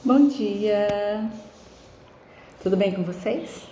Bom dia! Tudo bem com vocês?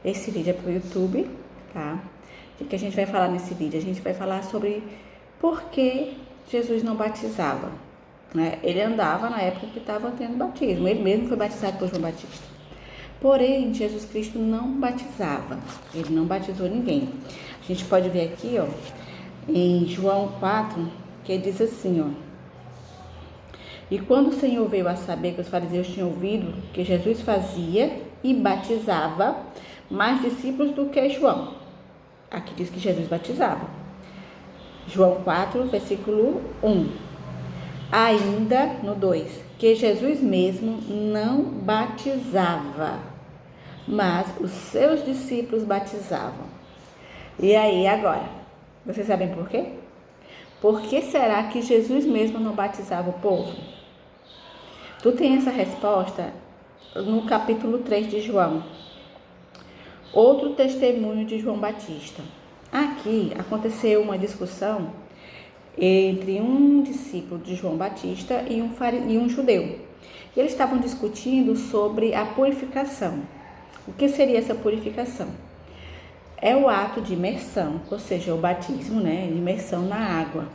Esse vídeo é para o YouTube, tá? O que a gente vai falar nesse vídeo? A gente vai falar sobre por que Jesus não batizava, né? Ele andava na época que estava tendo batismo, ele mesmo foi batizado por João Batista. Porém, Jesus Cristo não batizava, ele não batizou ninguém. A gente pode ver aqui, ó, em João 4, que diz assim, ó: e quando o Senhor veio a saber que os fariseus tinham ouvido que Jesus fazia e batizava mais discípulos do que João. Aqui diz que Jesus batizava. João 4, versículo 1. Ainda no 2, que Jesus mesmo não batizava, mas os seus discípulos batizavam. E aí agora, vocês sabem por quê? Por que será que Jesus mesmo não batizava o povo? Tu tem essa resposta no capítulo 3 de João. Outro testemunho de João Batista. Aqui aconteceu uma discussão entre um discípulo de João Batista e um judeu. Eles estavam discutindo sobre a purificação. O que seria essa purificação? É o ato de imersão, ou seja, o batismo, né, de imersão na água.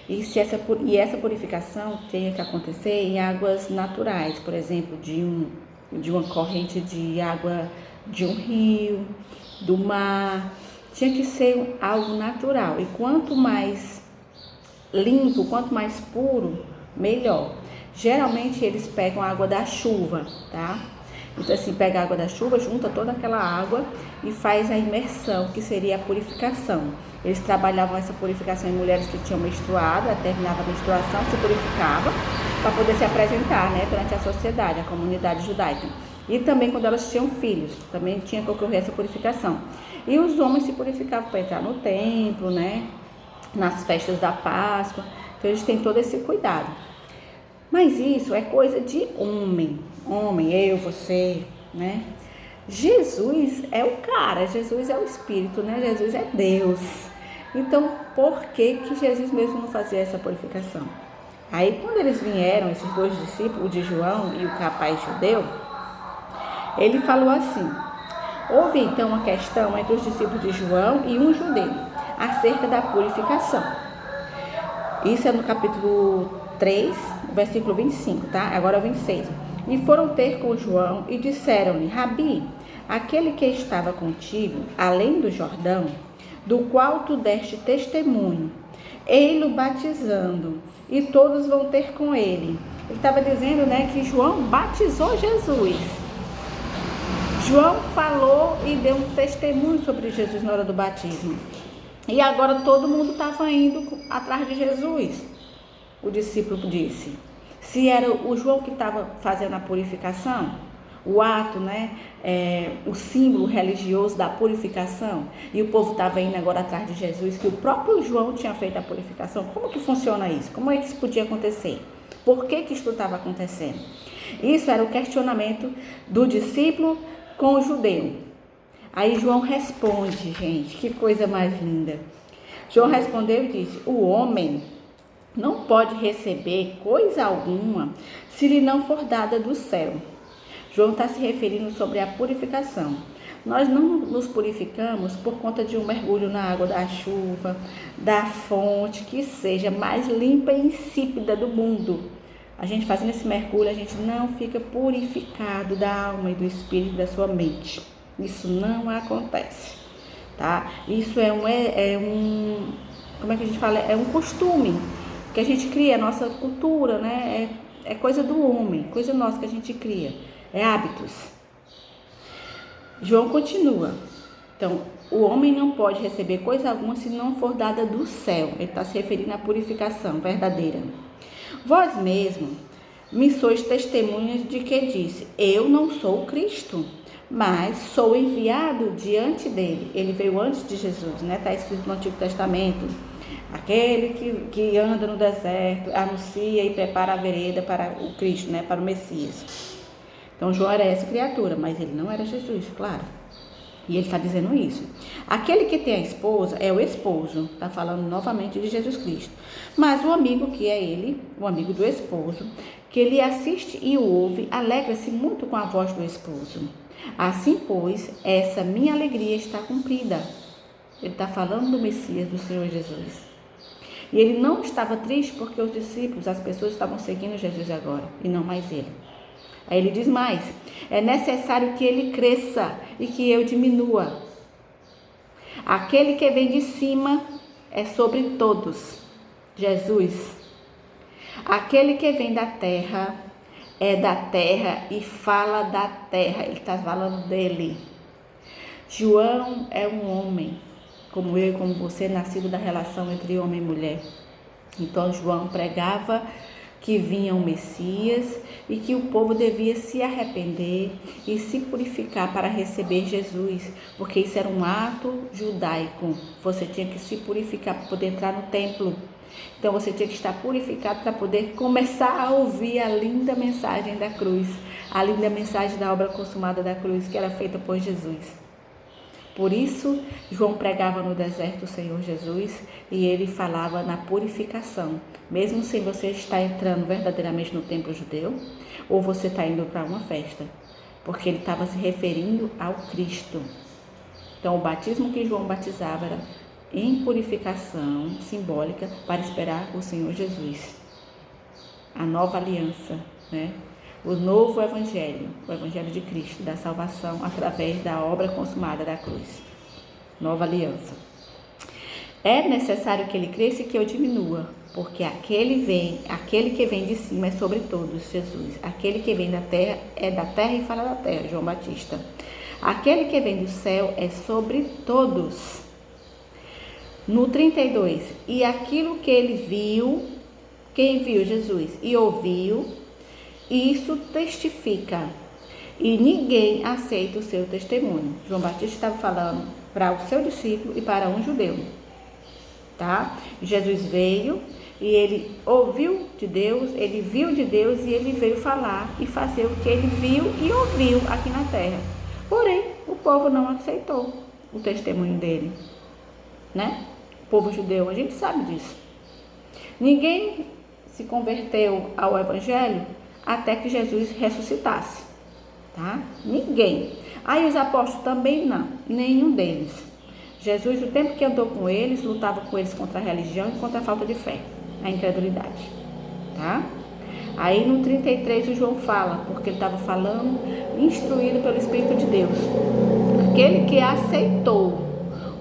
E essa purificação tem que acontecer em águas naturais, por exemplo, de uma corrente de água de um rio, do mar. Tinha que ser algo natural. E quanto mais limpo, quanto mais puro, melhor. Geralmente eles pegam a água da chuva, tá? Então assim, pega a água da chuva, junta toda aquela água e faz a imersão, que seria a purificação. Eles trabalhavam essa purificação em mulheres que tinham menstruado, terminava a menstruação, se purificava para poder se apresentar, né, perante a sociedade, a comunidade judaica. E também quando elas tinham filhos, também tinha que ocorrer essa purificação. E os homens se purificavam para entrar no templo, né, nas festas da Páscoa. Então eles têm todo esse cuidado. Mas isso é coisa de homem, eu, você, né? Jesus é o cara, Jesus é o Espírito, né? Jesus é Deus. Então, por que Jesus mesmo não fazia essa purificação? Aí, quando eles vieram, esses dois discípulos, o de João e o rapaz judeu, ele falou assim: houve então uma questão entre os discípulos de João e um judeu, acerca da purificação. Isso é no capítulo 3, versículo 25, tá? Agora 26. E foram ter com João e disseram-lhe: Rabi, aquele que estava contigo, além do Jordão, do qual tu deste testemunho, ei-lo batizando, e todos vão ter com ele. Ele estava dizendo, né, que João batizou Jesus. João falou e deu um testemunho sobre Jesus na hora do batismo. E agora todo mundo estava indo atrás de Jesus. O discípulo disse: se era o João que estava fazendo a purificação, o ato, né, o símbolo religioso da purificação, e o povo estava indo agora atrás de Jesus, que o próprio João tinha feito a purificação, como que funciona isso? Como é que isso podia acontecer? Por que isso estava acontecendo? Isso era o questionamento do discípulo com o judeu. Aí João responde, gente, que coisa mais linda. João respondeu e disse: o homem não pode receber coisa alguma se lhe não for dada do céu. João está se referindo sobre a purificação. Nós não nos purificamos por conta de um mergulho na água da chuva, da fonte que seja mais limpa e insípida do mundo. A gente fazendo esse mergulho, a gente não fica purificado da alma e do espírito da sua mente. Isso não acontece, tá? Isso como é que a gente fala? É um costume que a gente cria, a nossa cultura, né? É coisa do homem, coisa nossa que a gente cria, é hábitos. João continua. Então, o homem não pode receber coisa alguma se não for dada do céu. Ele está se referindo à purificação verdadeira. Vós mesmo me sois testemunhas de que disse: eu não sou o Cristo, mas sou enviado diante dele. Ele veio antes de Jesus, né? Está escrito no Antigo Testamento: aquele que anda no deserto, anuncia e prepara a vereda para o Cristo, né? Para o Messias. Então João era essa criatura, mas ele não era Jesus, claro. E ele está dizendo isso. Aquele que tem a esposa é o esposo. Está falando novamente de Jesus Cristo. Mas o amigo que é ele, o amigo do esposo, que ele assiste e o ouve, alegra-se muito com a voz do esposo. Assim, pois, essa minha alegria está cumprida. Ele está falando do Messias, do Senhor Jesus. E ele não estava triste porque os discípulos, as pessoas estavam seguindo Jesus agora, e não mais ele. Aí ele diz mais: é necessário que ele cresça e que eu diminua. Aquele que vem de cima é sobre todos, Jesus. Aquele que vem da terra é da terra e fala da terra. Ele está falando dele. João é um homem, como eu e como você, nascido da relação entre homem e mulher. Então João pregava que vinha um Messias e que o povo devia se arrepender e se purificar para receber Jesus, porque isso era um ato judaico. Você tinha que se purificar para poder entrar no templo. Então você tinha que estar purificado para poder começar a ouvir a linda mensagem da cruz, a linda mensagem da obra consumada da cruz que era feita por Jesus. Por isso, João pregava no deserto o Senhor Jesus e ele falava na purificação, mesmo sem você estar entrando verdadeiramente no templo judeu ou você está indo para uma festa, porque ele estava se referindo ao Cristo. Então, o batismo que João batizava era em purificação simbólica para esperar o Senhor Jesus. A nova aliança, né? O novo evangelho, o evangelho de Cristo, da salvação através da obra consumada da cruz. Nova aliança. É necessário que ele cresça e que eu diminua, porque aquele que vem de cima é sobre todos, Jesus. Aquele que vem da terra é da terra e fala da terra, João Batista. Aquele que vem do céu é sobre todos. No 32, e aquilo que ele viu, quem viu Jesus e ouviu, isso testifica, e ninguém aceita o seu testemunho. João Batista estava falando para o seu discípulo e para um judeu, tá? Jesus veio e ele ouviu de Deus, ele viu de Deus e ele veio falar e fazer o que ele viu e ouviu aqui na terra. Porém, o povo não aceitou o testemunho dele, né? O povo judeu, a gente sabe disso. Ninguém se converteu ao evangelho até que Jesus ressuscitasse, tá? Ninguém. Aí os apóstolos também não, nenhum deles. Jesus, o tempo que andou com eles, lutava com eles contra a religião e contra a falta de fé, a incredulidade, tá? Aí no 33 o João fala, porque ele estava falando, instruído pelo Espírito de Deus. Aquele que aceitou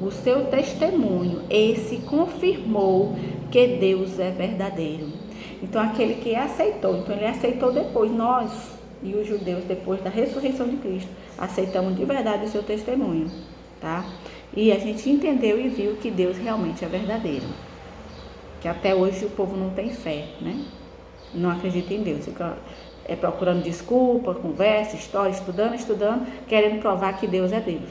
o seu testemunho, esse confirmou que Deus é verdadeiro. Então, aquele que aceitou, então ele aceitou depois, nós e os judeus, depois da ressurreição de Cristo, aceitamos de verdade o seu testemunho, tá? E a gente entendeu e viu que Deus realmente é verdadeiro. Que até hoje o povo não tem fé, né? Não acredita em Deus, fica procurando desculpa, conversa, história, estudando, querendo provar que Deus é Deus.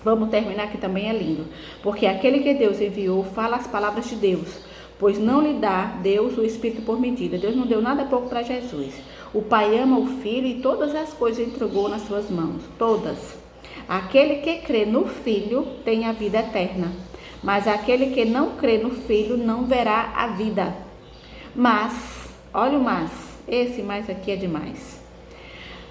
Vamos terminar que também é lindo. Porque aquele que Deus enviou fala as palavras de Deus, pois não lhe dá Deus o Espírito por medida. Deus não deu nada pouco para Jesus. O Pai ama o Filho e todas as coisas entregou nas suas mãos. Todas. Aquele que crê no Filho tem a vida eterna. Mas aquele que não crê no Filho não verá a vida. Mas, olha o mas. Esse mais aqui é demais.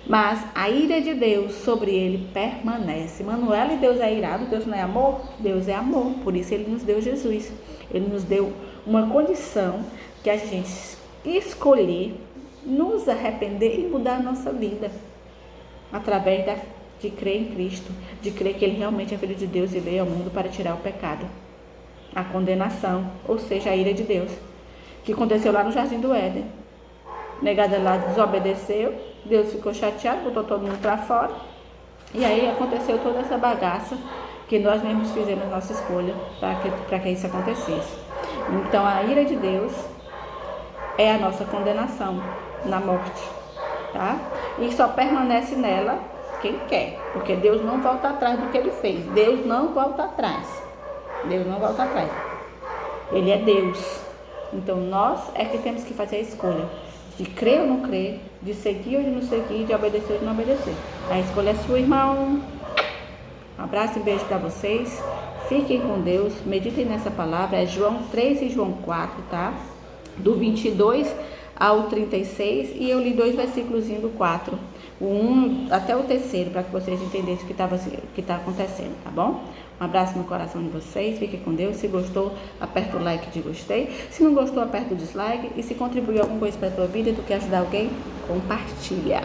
Mas a ira de Deus sobre ele permanece. Manuela, e Deus é irado, Deus não é amor? Deus é amor, por isso ele nos deu Jesus. Ele nos deu uma condição que a gente escolher, nos arrepender e mudar a nossa vida. Através de crer em Cristo, de crer que ele realmente é Filho de Deus e veio ao mundo para tirar o pecado. A condenação, ou seja, a ira de Deus, que aconteceu lá no Jardim do Éden. Negada lá desobedeceu, Deus ficou chateado, botou todo mundo para fora. E aí aconteceu toda essa bagaça que nós mesmos fizemos nossa escolha para que isso acontecesse. Então a ira de Deus é a nossa condenação na morte, tá? E só permanece nela quem quer, porque Deus não volta atrás do que ele fez. Deus não volta atrás. Deus não volta atrás. Ele é Deus. Então nós é que temos que fazer a escolha de crer ou não crer, de seguir ou de não seguir, de obedecer ou de não obedecer. A escolha é sua, irmão. Um abraço e beijo para vocês. Fiquem com Deus, meditem nessa palavra. É João 3 e João 4, tá? Do 22 ao 36 e eu li 2 versículos do 4, o 1 até o 3º, para que vocês entendessem o que está acontecendo, tá bom? Um abraço no coração de vocês, fiquem com Deus. Se gostou, aperta o like de gostei. Se não gostou, aperta o dislike. E se contribuiu alguma coisa para a tua vida e tu quer ajudar alguém, compartilha.